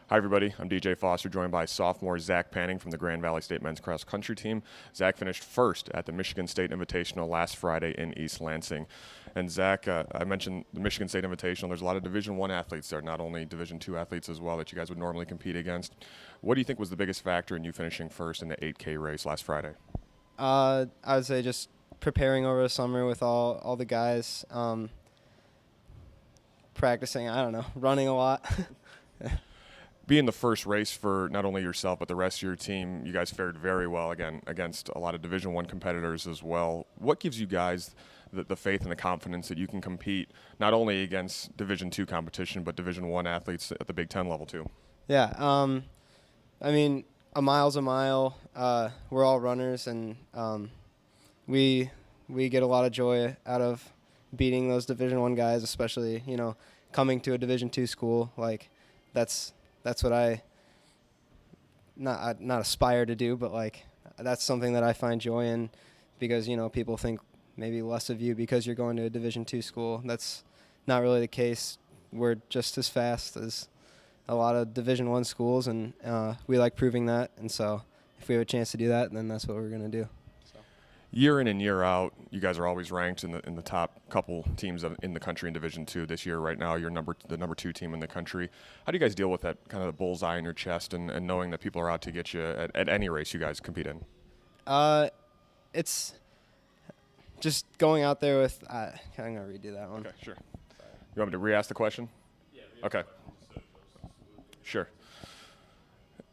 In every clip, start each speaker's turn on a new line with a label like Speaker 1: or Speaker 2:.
Speaker 1: Hi, everybody. I'm DJ Foster, joined by sophomore Zach Panning from the Grand Valley State men's cross country team. Zach finished first at the Michigan State Invitational last Friday in East Lansing. And Zach, I mentioned the Michigan State Invitational. There's a lot of Division I athletes there, not only Division II athletes as well that you guys would normally compete against. What do you think was the biggest factor in you finishing first in the 8K race last Friday?
Speaker 2: I would say just preparing over the summer with all the guys, practicing, running a lot.
Speaker 1: Being the first race for not only yourself but the rest of your team, you guys fared very well again against a lot of Division I competitors as well. What gives you guys the faith and the confidence that you can compete not only against Division II competition but Division I athletes at the Big Ten level too?
Speaker 2: Yeah, a mile's a mile. We're all runners, and we get a lot of joy out of beating those Division I guys, especially coming to a Division II school. Like that's what I not aspire to do, but that's something that I find joy in, because people think maybe less of you because you're going to a Division II school. That's not really the case. We're just as fast as a lot of Division I schools, and we like proving that. And so if we have a chance to do that, then that's what we're going to do.
Speaker 1: Year in and year out, you guys are always ranked in the top couple teams in the country in Division II. This year, right now, you're the number 2 team in the country. How do you guys deal with that kind of the bullseye in your chest and knowing that people are out to get you at any race you guys compete in?
Speaker 2: It's just going out there with I'm going to redo that one.
Speaker 1: Okay, sure. You want me to re-ask the question?
Speaker 3: Yeah.
Speaker 1: Okay. Sure.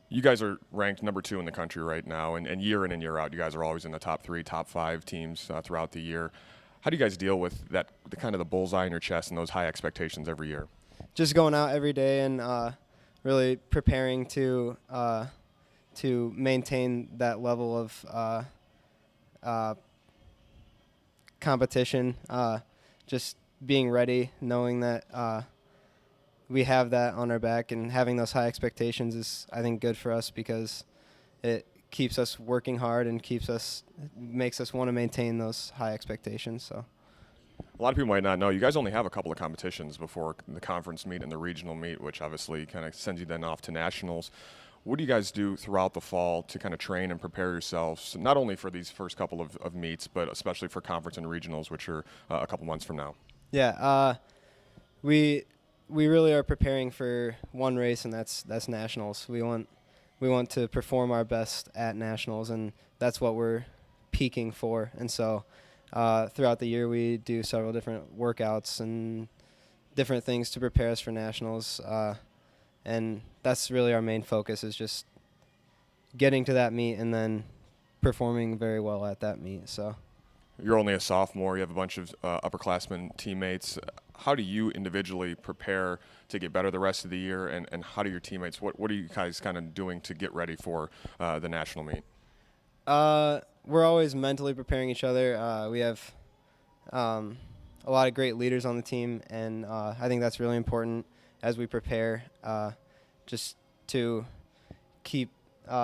Speaker 1: You guys are ranked number 2 in the country right now, and year in and year out, you guys are always in the top 3, top 5 teams throughout the year. How do you guys deal with that, the kind of the bullseye in your chest and those high expectations every year?
Speaker 2: Just going out every day and really preparing to maintain that level of competition. Just being ready, knowing that we have that on our back, and having those high expectations is, I think, good for us, because it keeps us working hard and makes us want to maintain those high expectations. So
Speaker 1: a lot of people might not know, you guys only have a couple of competitions before the conference meet and the regional meet, which obviously kind of sends you then off to nationals. What do you guys do throughout the fall to kind of train and prepare yourselves, not only for these first couple of meets, but especially for conference and regionals, which are a couple months from now?
Speaker 2: Yeah, we really are preparing for one race, and that's nationals. We want to perform our best at nationals, and that's what we're peaking for. And so throughout the year, we do several different workouts and different things to prepare us for nationals, and that's really our main focus, is just getting to that meet and then performing very well at that meet. So
Speaker 1: you're only a sophomore. You have a bunch of upperclassmen teammates. How do you individually prepare to get better the rest of the year, and how do your teammates, what are you guys kind of doing to get ready for the national meet?
Speaker 2: We're always mentally preparing each other. We have a lot of great leaders on the team, and I think that's really important as we prepare, just to keep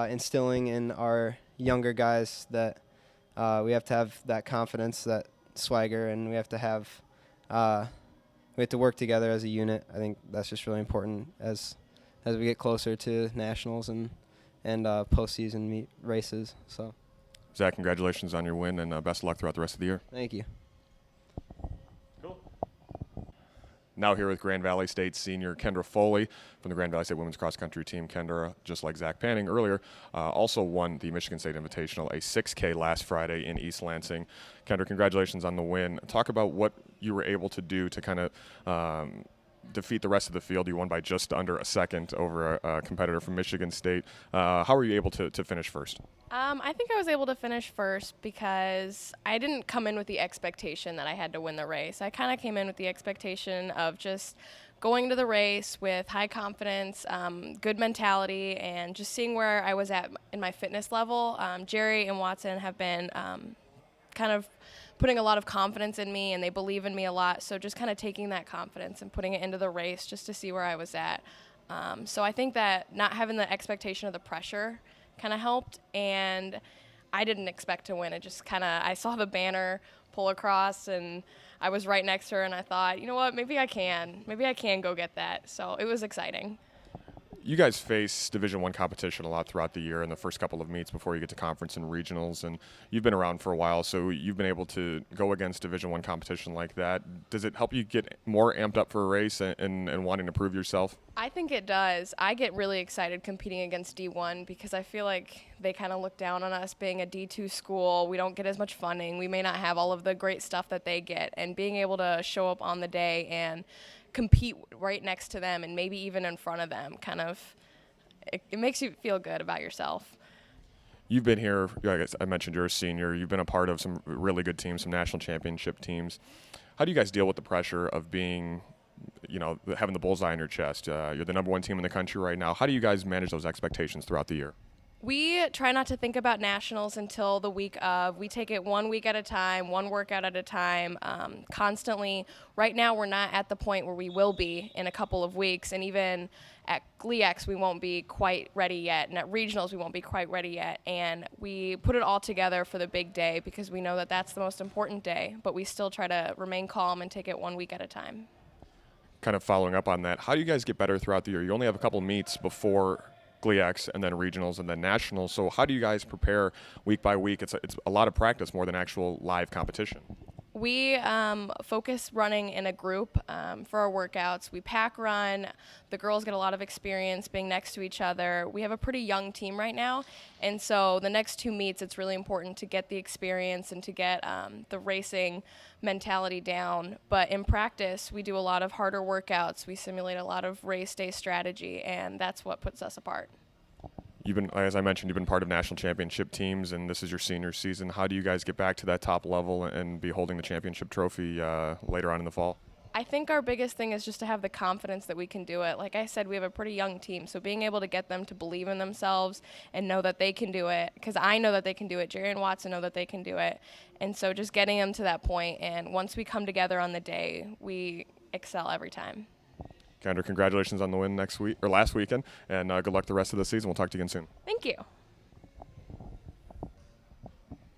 Speaker 2: instilling in our younger guys that we have to have that confidence, that swagger, and we have to work together as a unit. I think that's just really important as we get closer to nationals and postseason meet races. So,
Speaker 1: Zach, congratulations on your win, and best of luck throughout the rest of the year.
Speaker 2: Thank you.
Speaker 1: Cool. Now here with Grand Valley State senior Kendra Foley from the Grand Valley State women's cross country team. Kendra, just like Zach Panning earlier, also won the Michigan State Invitational, a 6K last Friday in East Lansing. Kendra, congratulations on the win. Talk about what you were able to do to kind of defeat the rest of the field. You won by just under a second over a competitor from Michigan State. How were you able to finish first?
Speaker 3: I think I was able to finish first because I didn't come in with the expectation that I had to win the race. I kind of came in with the expectation of just going to the race with high confidence, good mentality, and just seeing where I was at in my fitness level. Jerry and Watson have been kind of putting a lot of confidence in me, and they believe in me a lot. So just kind of taking that confidence and putting it into the race just to see where I was at. So I think that not having the expectation of the pressure kind of helped, and I didn't expect to win. It just kind of, I saw the banner pull across, and I was right next to her, and I thought, you know what, maybe I can go get that. So it was exciting.
Speaker 1: You guys face Division I competition a lot throughout the year in the first couple of meets before you get to conference and regionals, and you've been around for a while, so you've been able to go against Division I competition like that. Does it help you get more amped up for a race and wanting to prove yourself?
Speaker 3: I think it does. I get really excited competing against D1 because I feel like they kind of look down on us being a D2 school. We don't get as much funding. We may not have all of the great stuff that they get, and being able to show up on the day and compete right next to them and maybe even in front of them it makes you feel good about yourself.
Speaker 1: You've been here, I guess I mentioned you're a senior. You've been a part of some really good teams, some national championship teams. How do you guys deal with the pressure of being, having the bullseye on your chest? You're the number one team in the country right now. How do you guys manage those expectations throughout the year?
Speaker 3: We try not to think about nationals until the week of. We take it 1 week at a time, one workout at a time, constantly. Right now, we're not at the point where we will be in a couple of weeks, and even at GLEX, we won't be quite ready yet, and at regionals, we won't be quite ready yet. And we put it all together for the big day because we know that that's the most important day, but we still try to remain calm and take it 1 week at a time.
Speaker 1: Kind of following up on that, how do you guys get better throughout the year? You only have a couple meets before GLEX and then regionals and then nationals. So how do you guys prepare week by week? It's a lot of practice more than actual live competition.
Speaker 3: We focus running in a group for our workouts. We pack run. The girls get a lot of experience being next to each other. We have a pretty young team right now, and so the next 2 meets, it's really important to get the experience and to get the racing mentality down. But in practice, we do a lot of harder workouts. We simulate a lot of race day strategy, and that's what puts us apart.
Speaker 1: You've been, as I mentioned, you've been part of national championship teams, and this is your senior season. How do you guys get back to that top level and be holding the championship trophy later on in the fall?
Speaker 3: I think our biggest thing is just to have the confidence that we can do it. Like I said, we have a pretty young team, so being able to get them to believe in themselves and know that they can do it, because I know that they can do it, Jerry and Watson know that they can do it, and so just getting them to that point, and once we come together on the day, we excel every time.
Speaker 1: Kendra, congratulations on the win last weekend, and good luck the rest of the season. We'll talk to you again soon.
Speaker 3: Thank you.